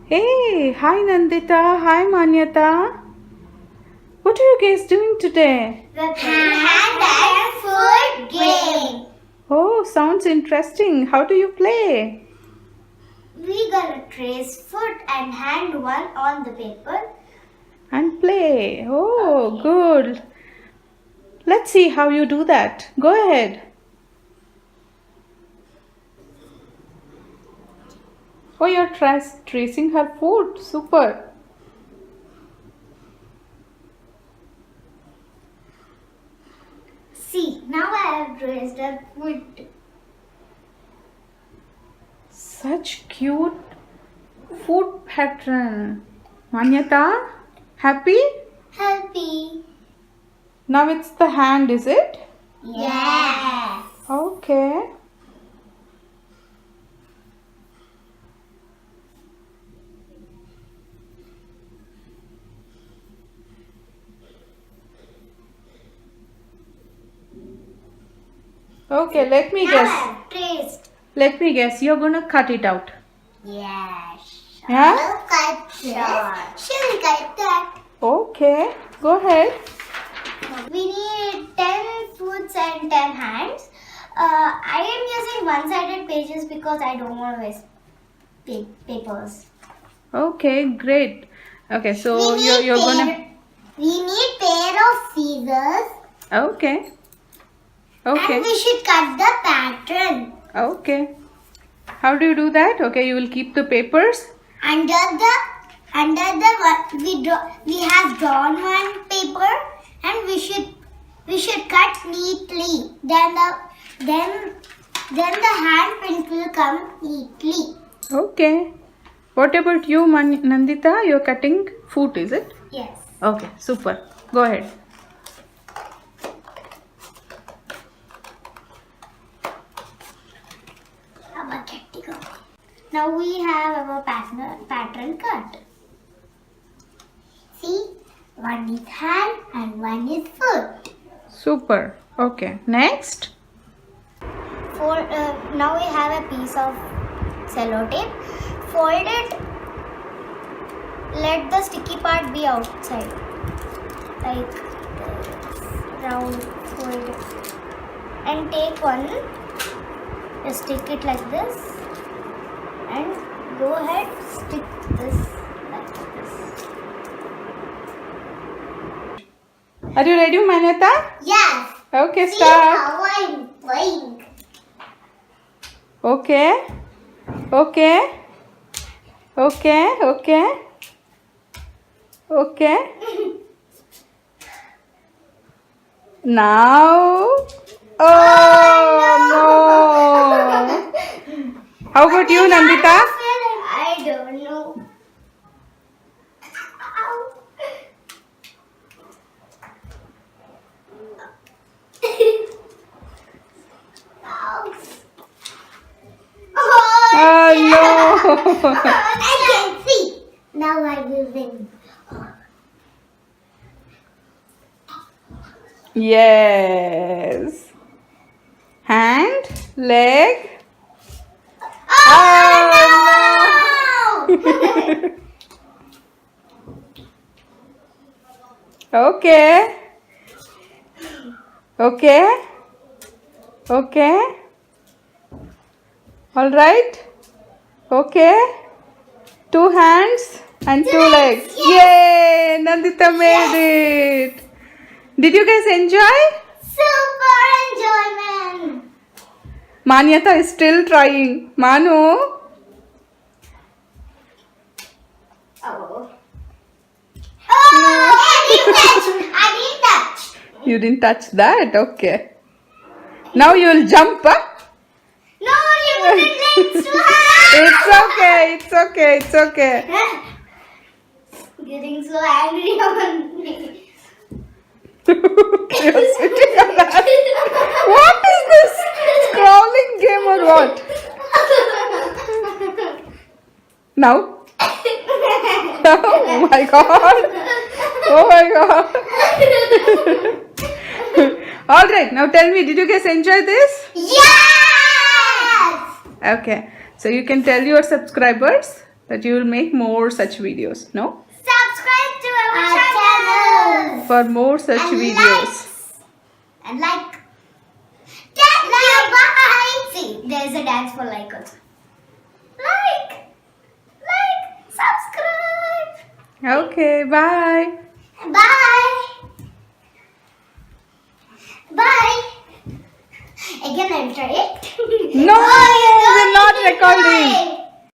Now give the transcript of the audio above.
Hey, hi Nandita, hi Manyata. What are you guys doing today? The hand and foot game. Oh, sounds interesting. How do you play? We gonna trace foot and hand one on the paper. And play. Oh, Okay. good. Let's see how you do that. Go ahead. Oh, you're tracing her foot. Super. See, now I have traced her foot. Such cute foot pattern. Manyata, happy? Happy. Now it's the hand, is it? Yes. Okay. Okay, let me Now guess. I have traced. Let me guess. You're gonna cut it out. Yes. Yeah? She'll cut that. She'll cut that. Okay. Go ahead. We need 10 foots and 10 hands. I am using one-sided pages because I don't want to waste papers. Okay, great. Okay, so We need you're gonna. We need pair of scissors. Okay. And Okay. we should cut the pattern. Okay. How do you do that? Okay, you will keep the papers. Under the we have drawn one paper and we should cut neatly. Then the hand print will come neatly. Okay. What about you, Nandita? You're cutting foot, is it? Yes. Okay, super. Go ahead. Now we have our pattern cut. See, one is hand and one is foot. Super. Okay. Next. Now we have a piece of cello tape. Fold it. Let the sticky part be outside. Like this. Round, fold it. And take one. Just stick it like this. And go ahead, stick this like this. Are you ready, Manyata? Yes. Okay, See start. how I'm playing. Okay. Okay. Okay. Okay. Okay. Now. Oh no. How about you, Nandita? I don't know. Oh no. I can see. Now I will win. Yes. Hand, leg. Oh, no! Okay. Okay. Okay. All right. Okay. 2 hands and 2 legs. Yay! Nandita made it. Did you guys enjoy? Super enjoyment. Manyata is still trying. Manu. Oh. Oh, I didn't touch. You didn't touch that. Okay. Now you will jump. Huh? No, you put it next to her. It's okay. It's okay. It's okay. Getting so angry on me. You're sitting on that. What is this? Scrolling game or what? Now? Oh my god. Oh my god. Alright, now tell me, did you guys enjoy this? Yes! Okay, so you can tell your subscribers. that you will make more such videos. No? Subscribe to our channel. For more such And videos. And like. Thank you. Bye. See, there's a dance for like also. Like, subscribe. Okay, bye. Bye. Bye. Again, I'll try it. No, we're not recording.